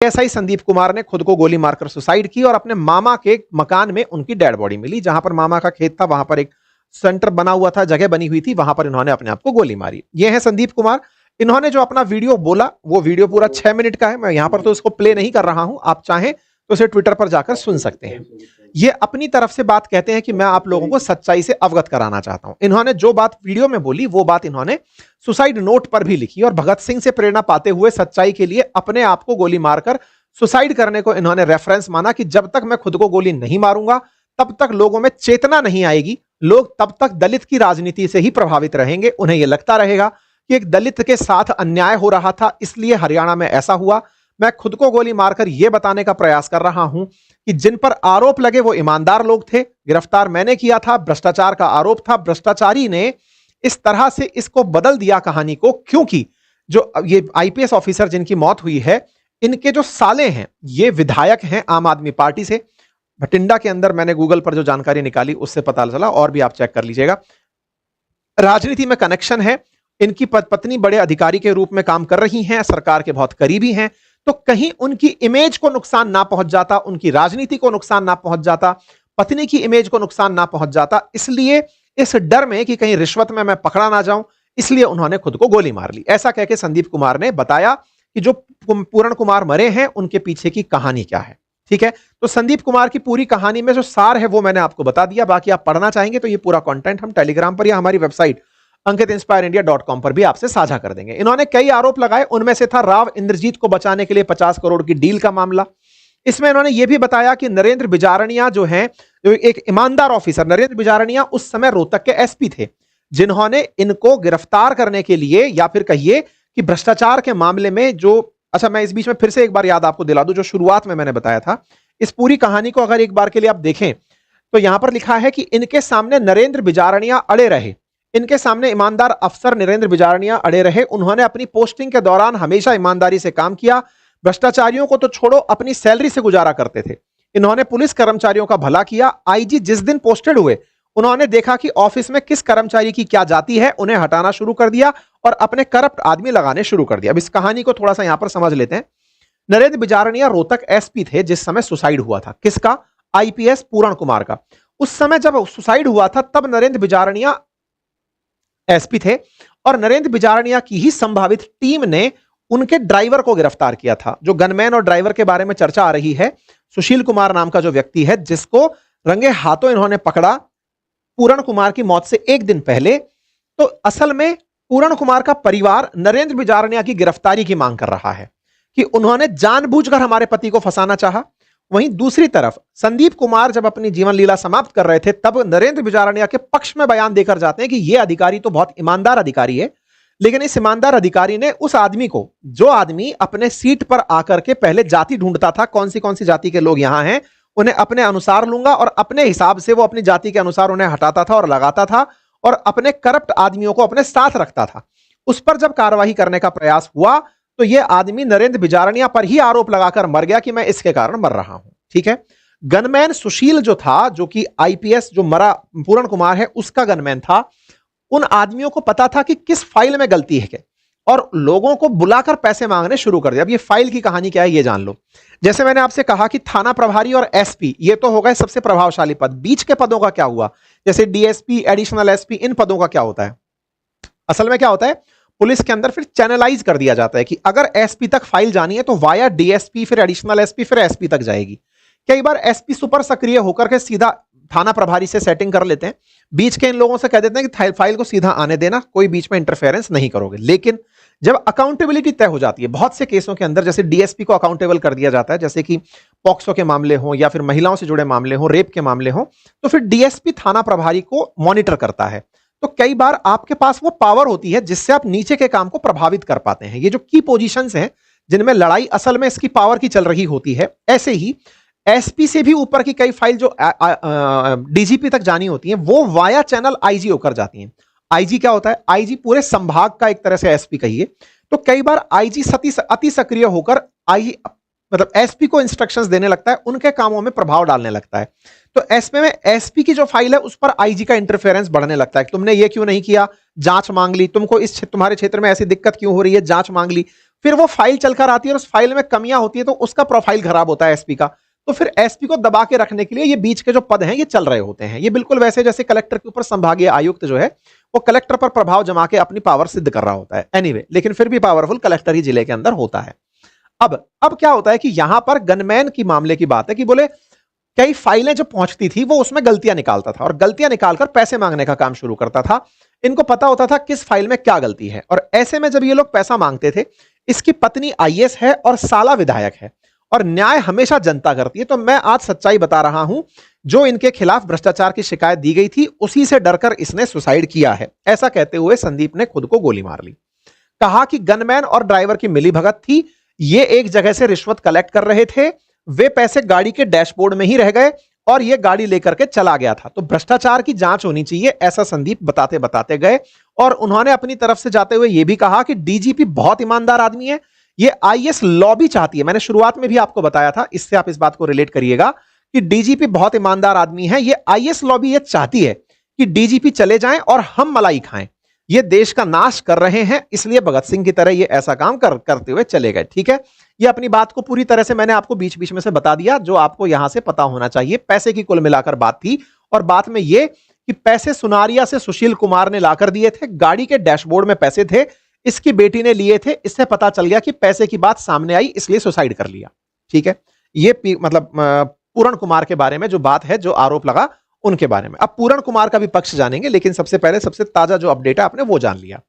ASI Sandeep Kumar ने खुद को गोली मारकर सुसाइड की और अपने मामा के मकान में उनकी डेड बॉडी मिली। जहां पर मामा का खेत था वहां पर एक सेंटर बना हुआ था, जगह बनी हुई थी, वहां पर इन्होंने अपने आप को गोली मारी। ये है संदीप कुमार। इन्होंने जो अपना वीडियो बोला वो वीडियो पूरा 6 मिनट का है। मैं यहां पर तो उसको प्ले नहीं कर रहा हूं, आप चाहें तो उसे ट्विटर पर जाकर सुन सकते हैं। ये अपनी तरफ से बात कहते हैं कि मैं आप लोगों को सच्चाई से अवगत कराना चाहता हूं। इन्होंने जो बात वीडियो में बोली वो बात इन्होंने सुसाइड नोट पर भी लिखी और भगत सिंह से प्रेरणा पाते हुए सच्चाई के लिए अपने आप को गोली मारकर सुसाइड करने को इन्होंने रेफरेंस माना कि जब तक मैं खुद को गोली नहीं मारूंगा तब तक लोगों में चेतना नहीं आएगी, लोग तब तक दलित की राजनीति से ही प्रभावित रहेंगे। उन्हें यह लगता रहेगा कि एक दलित के साथ अन्याय हो रहा था, इसलिए हरियाणा में ऐसा हुआ। मैं खुद को गोली मारकर यह बताने का प्रयास कर रहा हूं कि जिन पर आरोप लगे वो ईमानदार लोग थे। गिरफ्तार मैंने किया था, भ्रष्टाचार का आरोप था, भ्रष्टाचारी ने इस तरह से इसको बदल दिया कहानी को, क्योंकि जो ये आईपीएस ऑफिसर जिनकी मौत हुई है, इनके जो साले हैं ये विधायक हैं आम आदमी पार्टी से। भटिंडा के अंदर मैंने गूगल पर जो जानकारी निकाली उससे पता चला, और भी आप चेक कर लीजिएगा, राजनीति में कनेक्शन है। इनकी पत्नी बड़े अधिकारी के रूप में काम कर रही हैं, सरकार के बहुत करीबी हैं। तो कहीं उनकी इमेज को नुकसान ना पहुंच जाता, उनकी राजनीति को नुकसान ना पहुंच जाता, पत्नी की इमेज को नुकसान ना पहुंच जाता, इसलिए इस डर में कि कहीं रिश्वत में मैं पकड़ा ना जाऊं, इसलिए उन्होंने खुद को गोली मार ली। ऐसा कहकर संदीप कुमार ने बताया कि जो पूर्ण कुमार मरे हैं उनके पीछे की कहानी क्या है। ठीक है, तो संदीप कुमार की पूरी कहानी में जो सार है वो मैंने आपको बता दिया। बाकी आप पढ़ना चाहेंगे तो ये पूरा कंटेंट हम टेलीग्राम पर या हमारी वेबसाइट अंकितइंस्पायरइंडिया.com पर भी आपसे साझा कर देंगे। इन्होंने कई आरोप लगाए, उनमें से था राव इंद्रजीत को बचाने के लिए 50 करोड़ की डील का मामला। इसमें इन्होंने यह भी बताया कि नरेंद्र बिजारनिया जो हैं, एक ईमानदार ऑफिसर, नरेंद्र बिजारनिया उस समय रोहतक के एसपी थे, जिन्होंने इनको गिरफ्तार करने के लिए, या फिर कहिए कि भ्रष्टाचार के मामले में जो, अच्छा मैं इस बीच में फिर से एक बार याद आपको दिला दूं, जो शुरुआत में मैंने बताया था, इस पूरी कहानी को अगर एक बार के लिए आप देखें तो यहां पर लिखा है कि इनके सामने नरेंद्र बिजारनिया अड़े रहे, इनके सामने ईमानदार अफसर नरेंद्र बिजारनिया अड़े रहे। उन्होंने अपनी पोस्टिंग के दौरान हमेशा ईमानदारी से काम किया, भ्रष्टाचारियों को तो छोड़ो अपनी सैलरी से गुजारा करते थे। इन्होंने पुलिस कर्मचारियों का भला किया। आईजी जिस दिन पोस्टेड हुए उन्होंने देखा कि ऑफिस में किस कर्मचारी की क्या जाति है, उन्हें हटाना शुरू कर दिया और अपने करप्ट आदमी लगाने शुरू कर दिया। अब इस कहानी को थोड़ा सा यहां पर समझ लेते हैं। नरेंद्र बिजारनिया रोहतक एसपी थे जिस समय सुसाइड हुआ था। किसका? आईपीएस पूर्ण कुमार का। उस समय जब सुसाइड हुआ था तब नरेंद्र बिजारनिया एसपी थे और नरेंद्र बिजारनिया की ही संभावित टीम ने उनके ड्राइवर को गिरफ्तार किया था। जो गनमैन और ड्राइवर के बारे में चर्चा आ रही है, सुशील कुमार नाम का जो व्यक्ति है, जिसको रंगे हाथों इन्होंने पकड़ा पूर्ण कुमार की मौत से एक दिन पहले। तो असल में पूर्ण कुमार का परिवार नरेंद्र बिजारनिया की गिरफ्तारी की मांग कर रहा है कि उन्होंने जानबूझकर हमारे पति को फंसाना चाहा। वहीं दूसरी तरफ संदीप कुमार जब अपनी जीवन लीला समाप्त कर रहे थे तब नरेंद्र बिजारनिया के पक्ष में बयान देकर जाते हैं कि यह अधिकारी तो बहुत ईमानदार अधिकारी है, लेकिन इस ईमानदार अधिकारी ने उस आदमी को, जो आदमी अपने सीट पर आकर के पहले जाति ढूंढता था, कौन सी जाति के लोग यहां हैं, उन्हें अपने अनुसार लूंगा, और अपने हिसाब से वो अपनी जाति के अनुसार उन्हें हटाता था और लगाता था और अपने करप्ट आदमियों को अपने साथ रखता था। उस पर जब कार्रवाई करने का प्रयास हुआ तो यह आदमी नरेंद्र बिजारनिया पर ही आरोप लगाकर मर गया कि मैं इसके कारण मर रहा हूं। ठीक है, गनमैन सुशील जो था, जो कि आईपीएस जो मरा पूर्ण कुमार है उसका गनमैन था, उन आदमियों को पता था कि किस फाइल में गलती है क्या, और लोगों को बुलाकर पैसे मांगने शुरू कर दिया। अब ये फाइल की कहानी क्या है ये जान लो। जैसे मैंने आपसे कहा कि थाना प्रभारी और एसपी ये तो हो गए सबसे प्रभावशाली पद, बीच के पदों का क्या हुआ, जैसे डीएसपी, एडिशनल एसपी, इन पदों का क्या होता है? असल में क्या होता है, पुलिस के अंदर फिर चैनलाइज कर दिया जाता है कि अगर एसपी तक फाइल जानी है तो वाया डीएसपी, फिर एडिशनल एसपी, फिर एसपी तक जाएगी। कई बार एसपी सुपर सक्रिय होकर के सीधा थाना प्रभारी से सेटिंग कर लेते हैं, बीच के इन लोगों से कह देते हैं कि फाइल को सीधा आने देना, कोई बीच में इंटरफेरेंस नहीं करोगे। लेकिन जब अकाउंटेबिलिटी तय हो जाती है, बहुत से केसों के अंदर जैसे डीएसपी को अकाउंटेबल कर दिया जाता है, जैसे कि पॉक्सो के मामले हो या फिर महिलाओं से जुड़े मामले हो, रेप के मामले हो, तो फिर डीएसपी थाना प्रभारी को मॉनिटर करता है। तो कई बार आपके पास वो पावर होती है जिससे आप नीचे के काम को प्रभावित कर पाते हैं। ये जो की पोजीशंस हैं जिनमें लड़ाई असल में इसकी पावर की चल रही होती है, ऐसे ही एसपी से भी ऊपर की कई फाइल जो डीजीपी तक जानी होती हैं वो वाया चैनल आईजी होकर जाती हैं। आईजी क्या होता है? आईजी पूरे संभाग का एक तरह से एसपी कहिए। तो कई बार आईजी अति सक्रिय होकर आईजी मतलब एसपी को इंस्ट्रक्शंस देने लगता है, उनके कामों में प्रभाव डालने लगता है। तो एसपी में एसपी की जो फाइल है उस पर आईजी का इंटरफेरेंस बढ़ने लगता है कि तुमने ये क्यों नहीं किया, जांच मांग ली, तुमको तुम्हारे क्षेत्र में ऐसी दिक्कत क्यों हो रही है, जांच मांग ली। फिर वो फाइल चलकर आती है और उस फाइल में कमियां होती है तो उसका प्रोफाइल खराब होता है एसपी का, तो फिर एसपी को दबा के रखने के लिए ये बीच के जो पद हैं ये चल रहे होते हैं। ये बिल्कुल वैसे जैसे कलेक्टर के ऊपर संभागीय आयुक्त जो है वो कलेक्टर पर प्रभाव जमा के अपनी पावर सिद्ध कर रहा होता है। एनीवे, लेकिन फिर भी पावरफुल कलेक्टर ही जिले के अंदर होता है। अब क्या होता है कि यहां पर गनमैन की मामले की बात है कि बोले कई फाइलें जो पहुंचती थी वो उसमें गलतियां निकालता था और गलतियां निकालकर पैसे मांगने का काम शुरू करता था। इनको पता होता था किस फाइल में क्या गलती है, और ऐसे में जब ये लोग पैसा मांगते थे, इसकी पत्नी आईएएस है और साला विधायक है और न्याय हमेशा जनता करती है, तो मैं आज सच्चाई बता रहा हूं। जो इनके खिलाफ भ्रष्टाचार की शिकायत दी गई थी उसी से डरकर इसने सुसाइड किया है, ऐसा कहते हुए संदीप ने खुद को गोली मार ली। कहा कि गनमैन और ड्राइवर की मिलीभगत थी, ये एक जगह से रिश्वत कलेक्ट कर रहे थे, वे पैसे गाड़ी के डैशबोर्ड में ही रह गए और ये गाड़ी लेकर के चला गया था, तो भ्रष्टाचार की जांच होनी चाहिए, ऐसा संदीप बताते बताते गए। और उन्होंने अपनी तरफ से जाते हुए यह भी कहा कि डीजीपी बहुत ईमानदार आदमी है, ये आईएएस लॉबी चाहती है। मैंने शुरुआत में भी आपको बताया था, इससे आप इस बात को रिलेट करिएगा कि डीजीपी बहुत ईमानदार आदमी है, ये आईएएस लॉबी ये चाहती है कि डीजीपी चले जाएं और हम मलाई खाएं, ये देश का नाश कर रहे हैं, इसलिए भगत सिंह की तरह ये ऐसा काम करते हुए चले गए। ठीक है, ये अपनी बात को पूरी तरह से मैंने आपको बीच बीच में से बता दिया जो आपको यहां से पता होना चाहिए। पैसे की कुल मिलाकर बात थी, और बात में ये कि पैसे सुनारिया से सुशील कुमार ने लाकर दिए थे, गाड़ी के डैशबोर्ड में पैसे थे, इसकी बेटी ने लिए थे, इससे पता चल गया कि पैसे की बात सामने आई, इसलिए सुसाइड कर लिया। ठीक है, ये मतलब पूरण कुमार के बारे में जो बात है, जो आरोप लगा उनके बारे में। अब पूरण कुमार का भी पक्ष जानेंगे, लेकिन सबसे पहले सबसे ताजा जो अपडेट है आपने वो जान लिया।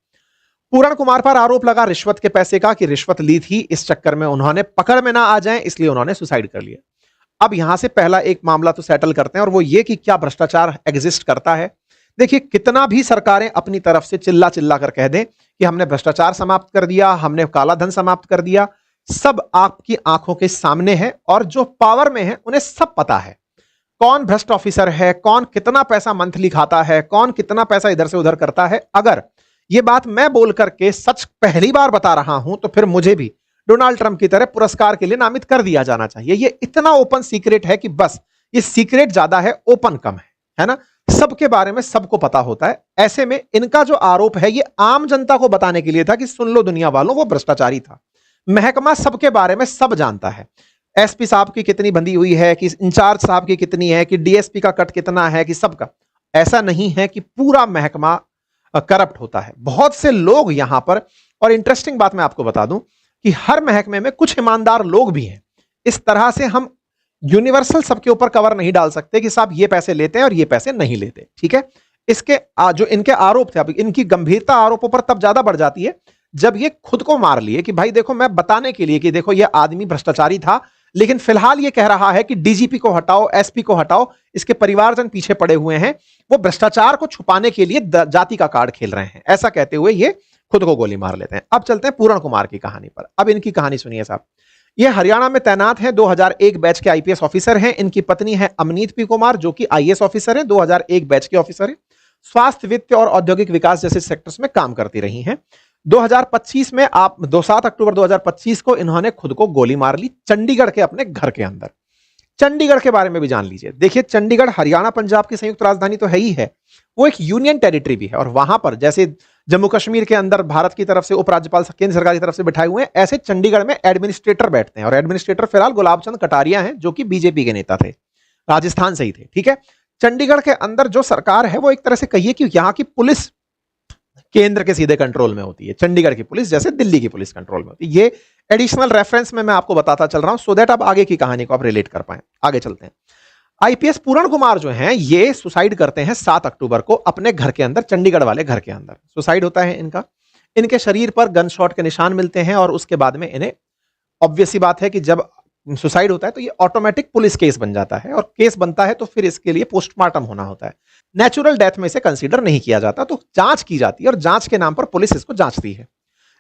पूरण कुमार पर आरोप लगा रिश्वत के पैसे का, कि रिश्वत ली थी, इस चक्कर में उन्होंने पकड़ में ना आ जाए इसलिए उन्होंने सुसाइड कर लिया। अब यहां से पहला एक मामला तो सेटल करते हैं, और वो ये कि क्या भ्रष्टाचार एग्जिस्ट करता है। देखिए, कितना भी सरकारें अपनी तरफ से चिल्ला चिल्ला कर कह दें कि हमने भ्रष्टाचार समाप्त कर दिया, हमने काला धन समाप्त कर दिया, सब आपकी आंखों के सामने है, और जो पावर में है उन्हें सब पता है कौन भ्रष्ट ऑफिसर है, कौन कितना पैसा मंथली खाता है, कौन कितना पैसा इधर से उधर करता है। अगर ये बात मैं बोल करके सच पहली बार बता रहा हूं तो फिर मुझे भी डोनाल्ड ट्रंप की तरह पुरस्कार के लिए नामित कर दिया जाना चाहिए। ये इतना ओपन सीक्रेट है कि बस ये सीक्रेट ज्यादा है, ओपन कम है ना। सबके बारे में सबको पता होता है। ऐसे में इनका जो आरोप है ये आम जनता को बताने के लिए था कि सुन लो दुनिया वालों, वो भ्रष्टाचारी था। महकमा सबके बारे में सब जानता है, एसपी साहब की कितनी बंदी हुई है, कि इंचार्ज साहब की कितनी है, कि डीएसपी का कट कितना है, कि सबका। ऐसा नहीं है कि पूरा महकमा करप्ट होता है, बहुत से लोग यहां पर। और इंटरेस्टिंग बात मैं आपको बता दूं कि हर महकमे में कुछ ईमानदार लोग भी हैं। इस तरह से हम यूनिवर्सल सबके ऊपर कवर नहीं डाल सकते कि साहब ये पैसे लेते हैं और ये पैसे नहीं लेते। ठीक है, इसके जो इनके आरोप थे, अब इनकी गंभीरता आरोपों पर तब ज्यादा बढ़ जाती है जब ये खुद को मार लिए कि भाई देखो, मैं बताने के लिए कि देखो ये आदमी भ्रष्टाचारी था, लेकिन फिलहाल ये कह रहा है कि डीजीपी को हटाओ, एसपी को हटाओ, इसके परिवारजन पीछे पड़े हुए हैं, वो भ्रष्टाचार को छुपाने के लिए जाति का कार्ड खेल रहे हैं, ऐसा कहते हुए ये खुद को गोली मार लेते हैं। अब चलते हैं पूरण कुमार की कहानी पर। अब इनकी कहानी सुनिए साहब। ये हरियाणा में तैनात हैं, 2001 बैच के आईपीएस ऑफिसर हैं। इनकी पत्नी है अमनीत पी कुमार, जो कि आईएएस ऑफिसर है, 2001 बैच के ऑफिसर है। स्वास्थ्य, वित्त और औद्योगिक विकास जैसे सेक्टर्स में काम करती रही हैं। 2025 में 7 अक्टूबर 2025 को इन्होंने खुद को गोली मार ली चंडीगढ़ के अपने घर के अंदर। चंडीगढ़ के बारे में भी जान लीजिए। देखिए, चंडीगढ़ हरियाणा पंजाब की संयुक्त राजधानी तो है ही है, वो एक यूनियन टेरिटरी भी है, और वहां पर जैसे जम्मू कश्मीर के अंदर भारत की तरफ से उपराज्यपाल केंद्र सरकार की तरफ से बैठाए हुए हैं, ऐसे चंडीगढ़ में एडमिनिस्ट्रेटर बैठते हैं, और एडमिनिस्ट्रेटर फिलहाल गुलाब चंद कटारिया हैं, जो कि बीजेपी के नेता थे, राजस्थान से ही थे। ठीक है, चंडीगढ़ के अंदर जो सरकार है वो एक तरह से कहिए कि यहां की पुलिस केंद्र के सीधे कंट्रोल में होती है। चंडीगढ़ की पुलिस जैसे दिल्ली की पुलिस कंट्रोल में होती है। ये एडिशनल रेफरेंस में मैं आपको बताता चल रहा हूं, सो दैट आप आगे की कहानी को आप रिलेट कर पाए। आगे चलते हैं। आईपीएस पूरण कुमार जो हैं, ये सुसाइड करते हैं 7 अक्टूबर को अपने घर के अंदर, चंडीगढ़ वाले घर के अंदर सुसाइड होता है इनका। इनके शरीर पर गन शॉट के निशान मिलते हैं, और उसके बाद में इन्हें, ऑब्वियस सी बात है कि जब सुसाइड होता है तो ये ऑटोमेटिक पुलिस केस बन जाता है, और केस बनता है तो फिर इसके लिए पोस्टमार्टम होना होता है। नेचुरल डेथ में इसे कंसीडर नहीं किया जाता, तो जांच की जाती है, और जांच के नाम पर पुलिस इसको जांचती है।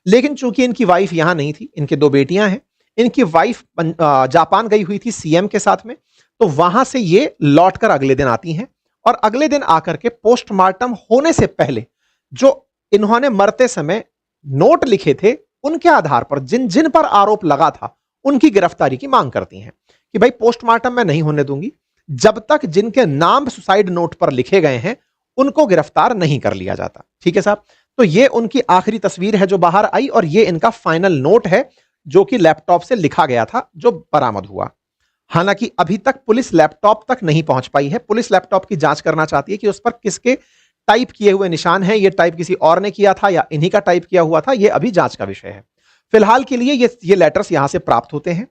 लेकिन चूंकि इनकी वाइफ यहां नहीं थी, इनके 2 बेटियां हैं, इनकी वाइफ जापान गई हुई थी सीएम के साथ में, तो वहां से ये लौटकर अगले दिन आती हैं, और अगले दिन आकर के पोस्टमार्टम होने से पहले जो इन्होंने मरते समय नोट लिखे थे, उनके आधार पर जिन जिन पर आरोप लगा था उनकी गिरफ्तारी की मांग करती हैं कि भाई पोस्टमार्टम मैं नहीं होने दूंगी जब तक जिनके नाम सुसाइड नोट पर लिखे गए हैं उनको गिरफ्तार नहीं कर लिया जाता। ठीक है साहब, तो ये उनकी आखिरी तस्वीर है जो बाहर आई और ये इनका फाइनल नोट है जो कि लैपटॉप से लिखा गया था जो बरामद हुआ। हालांकि अभी तक पुलिस लैपटॉप तक नहीं पहुंच पाई है। पुलिस लैपटॉप की जांच करना चाहती है कि उस पर किसके टाइप किए हुए निशान हैं, ये टाइप किसी और ने किया था या इन्हीं का टाइप किया हुआ था, ये अभी जांच का विषय है। फिलहाल के लिए ये लेटर्स यहां से प्राप्त होते हैं।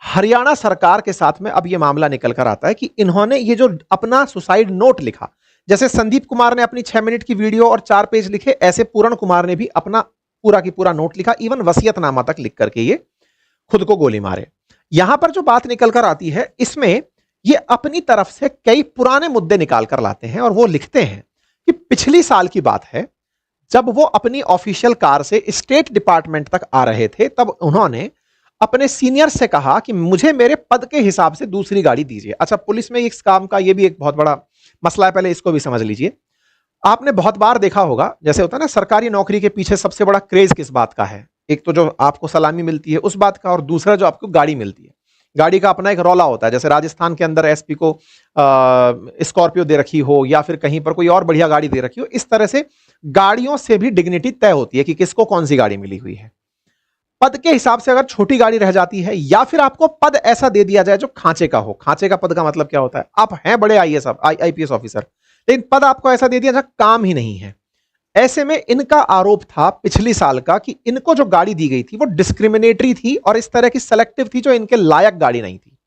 हरियाणा सरकार के साथ में अब ये मामला निकल कर आता है कि इन्होंने ये जो अपना सुसाइड नोट लिखा, जैसे संदीप कुमार ने अपनी 6 मिनट की वीडियो और 4 पेज लिखे, ऐसे पूर्ण कुमार ने भी अपना पूरा की पूरा नोट लिखा, इवन वसीयतनामा तक लिख करके ये खुद को गोली मारे। यहां पर जो बात निकल कर आती है, इसमें ये अपनी तरफ से कई पुराने मुद्दे निकाल कर लाते हैं और वो लिखते हैं कि पिछली साल की बात है, जब वो अपनी ऑफिशियल कार से स्टेट डिपार्टमेंट तक आ रहे थे, तब उन्होंने अपने सीनियर से कहा कि मुझे मेरे पद के हिसाब से दूसरी गाड़ी दीजिए। अच्छा, पुलिस में इस काम का ये भी एक बहुत बड़ा मसला है, पहले इसको भी समझ लीजिए। आपने बहुत बार देखा होगा, जैसे होता है ना, सरकारी नौकरी के पीछे सबसे बड़ा क्रेज किस बात का है? एक तो जो आपको सलामी मिलती है उस बात का, और दूसरा जो आपको गाड़ी मिलती है। गाड़ी का अपना एक रौला होता है, जैसे राजस्थान के अंदर एसपी को स्कॉर्पियो दे रखी हो या फिर कहीं पर कोई और बढ़िया गाड़ी दे रखी हो। इस तरह से गाड़ियों से भी डिग्निटी तय होती है कि किसको कौन सी गाड़ी मिली हुई है। पद के हिसाब से अगर छोटी गाड़ी रह जाती है या फिर आपको पद ऐसा दे दिया जाए जो खांचे का हो। खांचे का पद का मतलब क्या होता है? आप हैं बड़े आईपीएस ऑफिसर, लेकिन पद आपको ऐसा दे दिया जहां काम ही नहीं है। ऐसे में इनका आरोप था पिछली साल का कि इनको जो गाड़ी दी गई थी वो डिस्क्रिमिनेटरी थी और इस तरह की सेलेक्टिव थी, जो इनके लायक गाड़ी नहीं थी।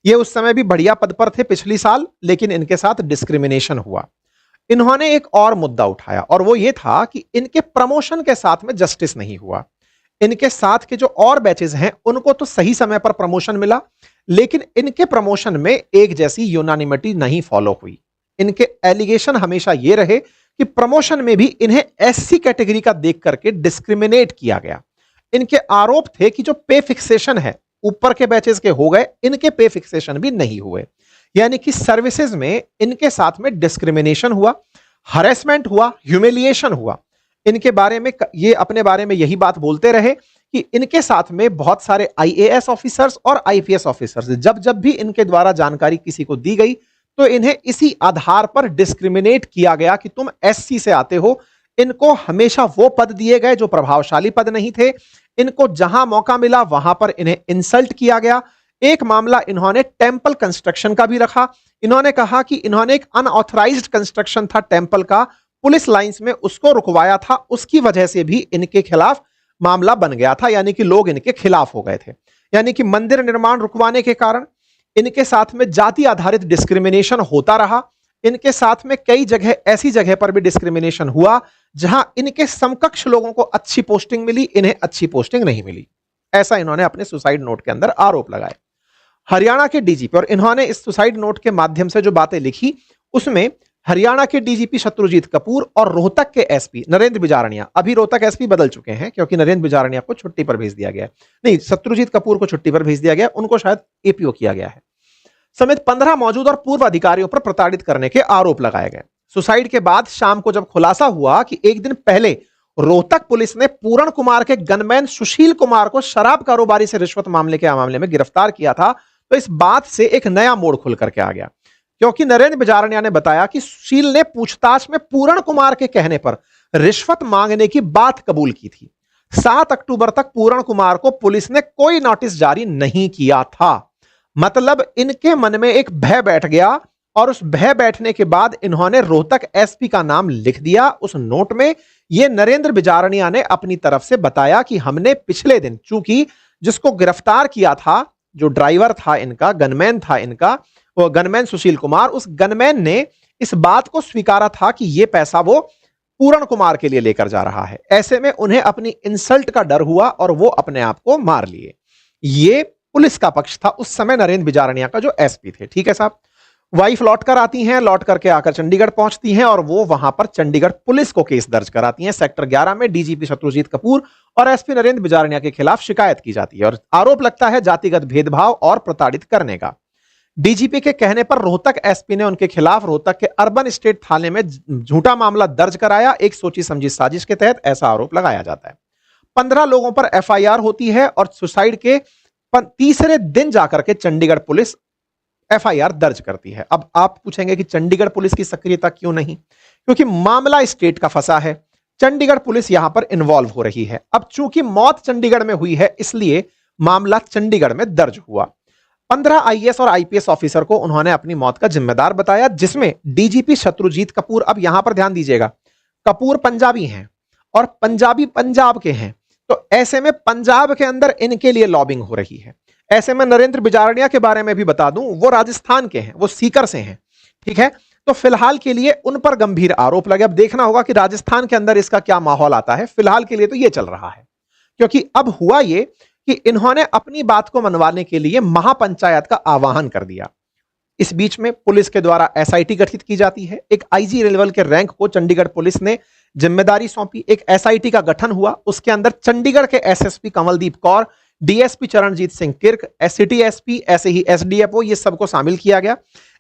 ये उस समय भी बढ़िया पद पर थे पिछली साल, लेकिन इनके साथ डिस्क्रिमिनेशन हुआ। इन्होंने एक और मुद्दा उठाया और वो ये था कि इनके प्रमोशन के साथ में जस्टिस नहीं हुआ। इनके साथ के जो और बैचेस हैं उनको तो सही समय पर प्रमोशन मिला, लेकिन इनके प्रमोशन में एक जैसी यूनानिमिटी नहीं फॉलो हुई। इनके एलिगेशन हमेशा ये रहे कि प्रमोशन में भी इन्हें एससी कैटेगरी का देख करके डिस्क्रिमिनेट किया गया। इनके आरोप थे कि जो पे फिक्सेशन है ऊपर के बैचेस के हो गए, इनके पे फिक्सेशन भी नहीं हुए, यानी कि सर्विसेज में इनके साथ में डिस्क्रिमिनेशन हुआ, हरेसमेंट हुआ, ह्यूमिलिएशन हुआ। इनके बारे में ये अपने बारे में यही बात बोलते रहे कि इनके साथ में बहुत सारे आईएएस ऑफिसर्स और आईपीएस ऑफिसर्स, जब जब भी इनके द्वारा जानकारी किसी को दी गई तो इन्हें इसी आधार पर डिस्क्रिमिनेट किया गया कि तुम एससी से आते हो। इनको हमेशा वो पद दिए गए जो प्रभावशाली पद नहीं थे। इनको जहां मौका मिला वहां पर इन्हें इंसल्ट किया गया। एक मामला इन्होंने टेंपल कंस्ट्रक्शन का भी रखा। इन्होंने कहा कि इन्होंने एक अनऑथराइज्ड कंस्ट्रक्शन था टेंपल का, पुलिस लाइंस में उसको रुकवाया था, उसकी वजह से भी इनके खिलाफ मामला बन गया था, यानी कि लोग इनके खिलाफ हो गए थे। यानी कि मंदिर निर्माण रुकवाने के कारण इनके साथ में जाति आधारित डिस्क्रिमिनेशन होता रहा। इनके साथ में कई जगह ऐसी जगह पर भी डिस्क्रिमिनेशन हुआ जहां इनके समकक्ष लोगों को अच्छी पोस्टिंग मिली, इन्हें अच्छी पोस्टिंग नहीं मिली। ऐसा इन्होंने अपने सुसाइड नोट के अंदर आरोप लगाए। हरियाणा के डीजीपी, और इन्होंने इस सुसाइड नोट के माध्यम से जो बातें लिखी उसमें हरियाणा के डीजीपी शत्रुजीत कपूर और रोहतक के एसपी नरेंद्र बिजारनिया, अभी रोहतक एसपी बदल चुके हैं क्योंकि नरेंद्र बिजारनिया को छुट्टी पर भेज दिया गया है, नहीं, शत्रुजीत कपूर को छुट्टी पर भेज दिया गया, उनको शायद एपीओ किया गया है, समेत 15 मौजूद और पूर्व अधिकारियों पर प्रताड़ित करने के आरोप लगाए गए। सुसाइड के बाद शाम को जब खुलासा हुआ कि एक दिन पहले रोहतक पुलिस ने पूरण कुमार के गनमैन सुशील कुमार को शराब कारोबारी से रिश्वत मामले में गिरफ्तार किया था, तो इस बात से एक नया मोड़ खुल करके आ गया, क्योंकि नरेंद्र बिजारनिया ने बताया कि सुशील ने पूछताछ में पूरण कुमार के कहने पर रिश्वत मांगने की बात कबूल की थी। 7 अक्टूबर तक पूरण कुमार को पुलिस ने कोई नोटिस जारी नहीं किया था। मतलब इनके मन में एक भय बैठ गया और उस भय बैठने के बाद इन्होंने रोहतक एसपी का नाम लिख दिया उस नोट में। यह नरेंद्र बिजारनिया ने अपनी तरफ से बताया कि हमने पिछले दिन, चूंकि जिसको गिरफ्तार किया था, जो ड्राइवर था इनका, गनमैन था इनका, वो गनमैन सुशील कुमार, उस गनमैन ने इस बात को स्वीकारा था कि यह पैसा वो पूरण कुमार के लिए लेकर जा रहा है। ऐसे में उन्हें अपनी इंसल्ट का डर हुआ और वो अपने आप को मार लिए। ये पुलिस का पक्ष था उस समय नरेंद्र बिजारनिया का, जो एसपी थे। ठीक है साहब। वाइफ लौट कर आती हैं, लौट करके आकर चंडीगढ़ पहुंचती हैं और वो वहां पर चंडीगढ़ पुलिस को केस दर्ज कराती हैं। सेक्टर 11 में डीजीपी शत्रुजीत कपूर और एसपी नरेंद्र बिजारनिया के खिलाफ शिकायत की जाती है और आरोप लगता है जातिगत भेदभाव और प्रताड़ित करने का। डीजीपी के कहने पर रोहतक एसपी ने उनके खिलाफ रोहतक के अर्बन स्टेट थाने में झूठा मामला दर्ज कराया। एक सोची समझी साजिश के तहत ऐसा आरोप लगाया जाता है। 15 लोगों पर एफआईआर होती है और सुसाइड के तीसरे दिन जाकर के चंडीगढ़ पुलिस एफआईआर दर्ज करती है। अब आप पूछेंगे कि चंडीगढ़ पुलिस की सक्रियता क्यों नहीं? क्योंकि मामला स्टेट का फंसा है, चंडीगढ़ पुलिस यहां पर इन्वॉल्व हो रही है। अब चूंकि मौत चंडीगढ़ में हुई है इसलिए मामला चंडीगढ़ में दर्ज हुआ। 15 आईएएस और आईपीएस ऑफिसर को उन्होंने अपनी मौत का जिम्मेदार बताया, जिसमें डीजीपी शत्रुजीत कपूर, अब यहां पर ध्यान दीजिएगा, कपूर पंजाबी हैं और पंजाबी पंजाब के हैं, तो ऐसे में पंजाब के अंदर इनके लिए लॉबिंग हो रही है। ऐसे में नरेंद्र बिजारडिया के बारे में भी बता दूं, वो राजस्थान के हैं, वो सीकर से हैं, ठीक है। तो फिलहाल के लिए उन पर गंभीर आरोप लगे। अब देखना होगा कि राजस्थान के अंदर इसका क्या माहौल आता है। फिलहाल के लिए तो यह चल रहा है, क्योंकि अब हुआ यह कि इन्होंने अपनी बात को मनवाने के लिए महापंचायत का आह्वान कर दिया। इस बीच में पुलिस के द्वारा एसआईटी गठित की जाती है। एक आईजी लेवल के रैंक को चंडीगढ़ पुलिस ने जिम्मेदारी सौंपी। एक एसआईटी का गठन हुआ, उसके अंदर चंडीगढ़ के SSP Kamaldeep Kaur, DSP Charanjit Singh Kirk, city SP, ऐसे ही एसडीएफओ, ये सबको शामिल किया गया।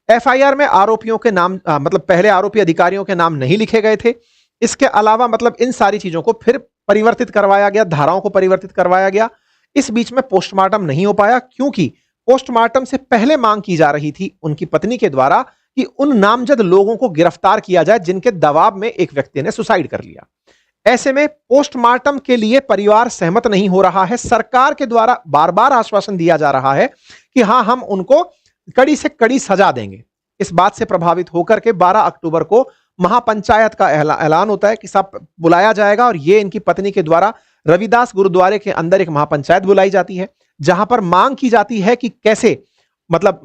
एफआईआर में आरोपियों के नाम मतलब पहले आरोपी अधिकारियों के नाम नहीं लिखे गए थे। इसके अलावा मतलब इन सारी चीजों को फिर परिवर्तित करवाया गया, धाराओं को परिवर्तित करवाया गया। इस बीच में पोस्टमार्टम नहीं हो पाया, क्योंकि पोस्टमार्टम से पहले मांग की जा रही थी उनकी पत्नी के द्वारा कि उन नामजद लोगों को गिरफ्तार किया जाए जिनके दबाव में एक व्यक्ति ने सुसाइड कर लिया। ऐसे में पोस्टमार्टम के लिए परिवार सहमत नहीं हो रहा है। सरकार के द्वारा बार बार आश्वासन दिया जा रहा है कि हां, हम उनको कड़ी से कड़ी सजा देंगे। इस बात से प्रभावित होकर के 12 अक्टूबर को महापंचायत का ऐलान होता है कि सब बुलाया जाएगा, और ये इनकी पत्नी के द्वारा रविदास गुरुद्वारे के अंदर एक महापंचायत बुलाई जाती है, जहां पर मांग की जाती है कि कैसे मतलब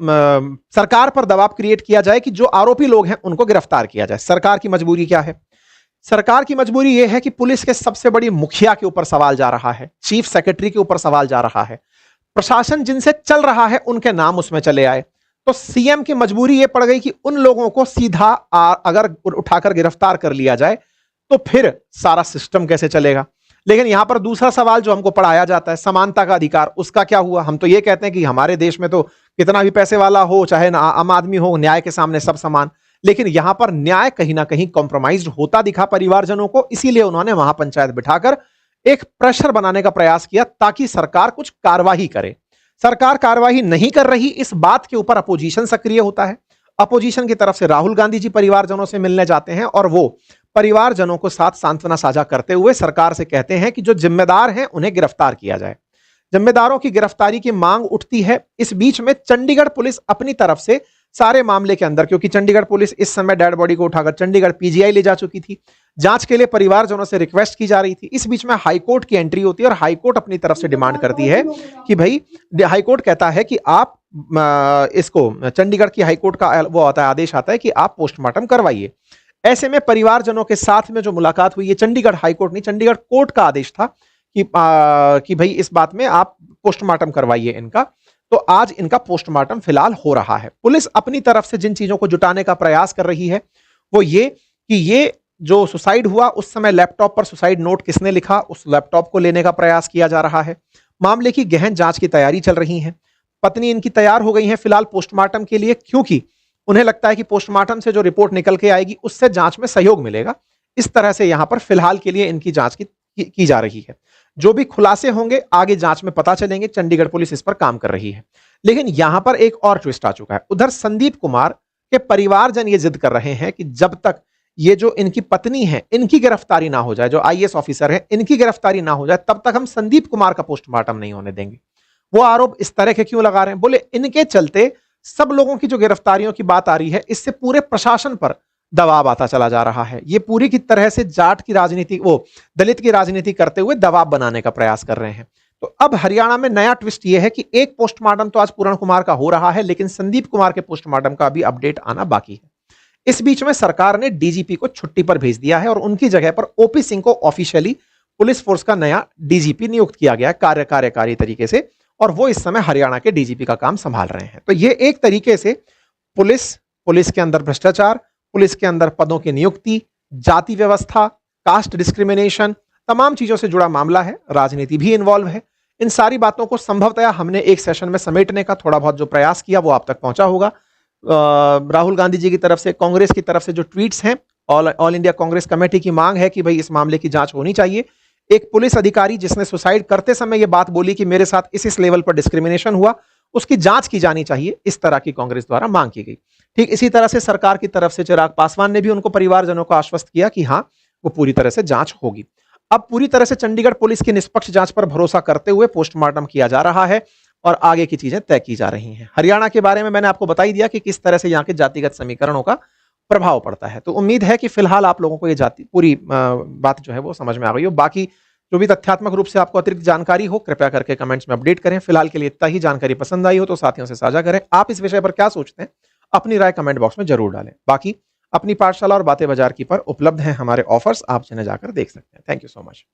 सरकार पर दबाव क्रिएट किया जाए कि जो आरोपी लोग हैं उनको गिरफ्तार किया जाए। सरकार की मजबूरी क्या है? सरकार की मजबूरी यह है कि पुलिस के सबसे बड़ी मुखिया के ऊपर सवाल जा रहा है, चीफ सेक्रेटरी के ऊपर सवाल जा रहा है, प्रशासन जिनसे चल रहा है उनके नाम उसमें चले आए। तो सीएम की मजबूरी यह पड़ गई कि उन लोगों को सीधा अगर उठाकर गिरफ्तार कर लिया जाए तो फिर सारा सिस्टम कैसे चलेगा। लेकिन यहां पर दूसरा सवाल जो हमको पढ़ाया जाता है, समानता का अधिकार, उसका क्या हुआ? हम तो ये कहते हैं कि हमारे देश में तो कितना भी पैसे वाला हो चाहे आम आदमी हो, न्याय के सामने सब समान। लेकिन यहां पर न्याय कहीं ना कहीं कॉम्प्रोमाइज होता दिखा परिवारजनों को, इसीलिए उन्होंने महापंचायत बिठाकर एक प्रेशर बनाने का प्रयास किया ताकि सरकार कुछ कार्रवाई करे। सरकार कार्रवाई नहीं कर रही, इस बात के ऊपर अपोजिशन सक्रिय होता है। अपोजिशन की तरफ से राहुल गांधी जी परिवारजनों से मिलने जाते हैं और वो परिवारजनों को साथ सांत्वना साझा करते हुए सरकार से कहते हैं कि जो जिम्मेदार हैं उन्हें गिरफ्तार किया जाए। जिम्मेदारों की गिरफ्तारी की मांग उठती है। इस बीच में चंडीगढ़ पुलिस अपनी तरफ से सारे मामले के अंदर, क्योंकि चंडीगढ़ पुलिस इस समय डेड बॉडी को उठाकर चंडीगढ़ पीजीआई ले जा चुकी थी, जांच के लिए परिवारजनों से रिक्वेस्ट की जा रही थी। इस बीच में हाईकोर्ट की एंट्री होती है और हाईकोर्ट अपनी तरफ से डिमांड करती है कि भाई, हाईकोर्ट कहता है कि आप इसको, चंडीगढ़ की हाईकोर्ट का वो आता है, आदेश आता है कि आप पोस्टमार्टम करवाइए। ऐसे में परिवारजनों के साथ में जो मुलाकात हुई, ये चंडीगढ़ हाईकोर्ट नहीं, चंडीगढ़ कोर्ट का आदेश था कि भाई इस बात में आप पोस्टमार्टम करवाइए इनका। तो आज इनका पोस्टमार्टम फिलहाल हो रहा है। पुलिस अपनी तरफ से जिन चीजों को जुटाने का प्रयास कर रही है वो ये कि ये जो सुसाइड हुआ उस समय लैपटॉप पर सुसाइड नोट किसने लिखा, उस लैपटॉप को लेने का प्रयास किया जा रहा है। मामले की गहन जांच की तैयारी चल रही है। पत्नी इनकी तैयार हो गई है फिलहाल पोस्टमार्टम के लिए, क्योंकि उन्हें लगता है कि पोस्टमार्टम से जो रिपोर्ट निकल के आएगी उससे जांच में सहयोग मिलेगा। इस तरह से यहां पर फिलहाल के लिए इनकी जांच की जा रही है। जो भी खुलासे होंगे आगे जांच में पता चलेंगे। चंडीगढ़ पुलिस इस पर काम कर रही है। लेकिन यहां पर एक और ट्विस्ट आ चुका है। उधर संदीप कुमार के परिवारजन ये जिद कर रहे हैं कि जब तक ये जो इनकी पत्नी है इनकी गिरफ्तारी ना हो जाए, जो आईएएस ऑफिसर है इनकी गिरफ्तारी ना हो जाए, तब तक हम संदीप कुमार का पोस्टमार्टम नहीं होने देंगे। वो आरोप इस तरह के क्यों लगा रहे हैं? बोले इनके चलते सब लोगों की जो गिरफ्तारियों की बात आ रही है, इससे पूरे प्रशासन पर दबाव आता चला जा रहा है। ये पूरी की तरह से जाट की राजनीति, वो दलित की राजनीति करते हुए दबाव बनाने का प्रयास कर रहे हैं। तो अब हरियाणा में नया ट्विस्ट ये है कि एक पोस्टमार्टम तो आज पूर्ण कुमार का हो रहा है, लेकिन संदीप कुमार के पोस्टमार्टम का भी अपडेट आना बाकी है। इस बीच में सरकार ने डीजीपी को छुट्टी पर भेज दिया है और उनकी जगह पर ओपी सिंह को ऑफिशियली पुलिस फोर्स का नया डीजीपी नियुक्त किया गया है कार्यकारी तरीके से, और वो इस समय हरियाणा के डीजीपी का काम संभाल रहे हैं। तो ये एक तरीके से पुलिस के अंदर भ्रष्टाचार, पुलिस के अंदर पदों की नियुक्ति, जाति व्यवस्था, कास्ट डिस्क्रिमिनेशन, तमाम चीजों से जुड़ा मामला है। राजनीति भी इन्वॉल्व है। इन सारी बातों को संभवतः हमने एक सेशन में समेटने का थोड़ा बहुत जो प्रयास किया वो आप तक पहुंचा होगा। राहुल गांधी जी की तरफ से, कांग्रेस की तरफ से जो ट्वीट्स हैं, ऑल इंडिया कांग्रेस कमेटी की मांग है कि भाई इस मामले की जांच होनी चाहिए। एक पुलिस अधिकारी जिसने सुसाइड करते समय यह बात बोली कि मेरे साथ इस लेवल पर डिस्क्रिमिनेशन हुआ, उसकी जांच की जानी चाहिए, इस तरह की कांग्रेस द्वारा मांग की गई। ठीक इसी तरह से सरकार की तरफ से चिराग पासवान ने भी उनको परिवारजनों को आश्वस्त किया कि हां, वो पूरी तरह से जांच होगी। अब पूरी तरह से चंडीगढ़ पुलिस की निष्पक्ष जांच पर भरोसा करते हुए पोस्टमार्टम किया जा रहा है और आगे की चीजें तय की जा रही हैं। हरियाणा के बारे में मैंने आपको बता ही दिया कि किस तरह से यहाँ के जातिगत समीकरणों का प्रभाव पड़ता है। तो उम्मीद है कि फिलहाल आप लोगों को ये जाति पूरी बात जो है वो समझ में आ गई हो। बाकी जो भी तथ्यात्मक रूप से आपको अतिरिक्त जानकारी हो, कृपया करके कमेंट्स में अपडेट करें। फिलहाल के लिए इतना ही। जानकारी पसंद आई हो तो साथियों से साझा करें। आप इस विषय पर क्या सोचते हैं, अपनी राय कमेंट बॉक्स में जरूर डालें। बाकी अपनी पाठशाला और बातें बाजार की पर उपलब्ध हैं हमारे ऑफर्स, आप जिन्हें जाकर देख सकते हैं। Thank you so much.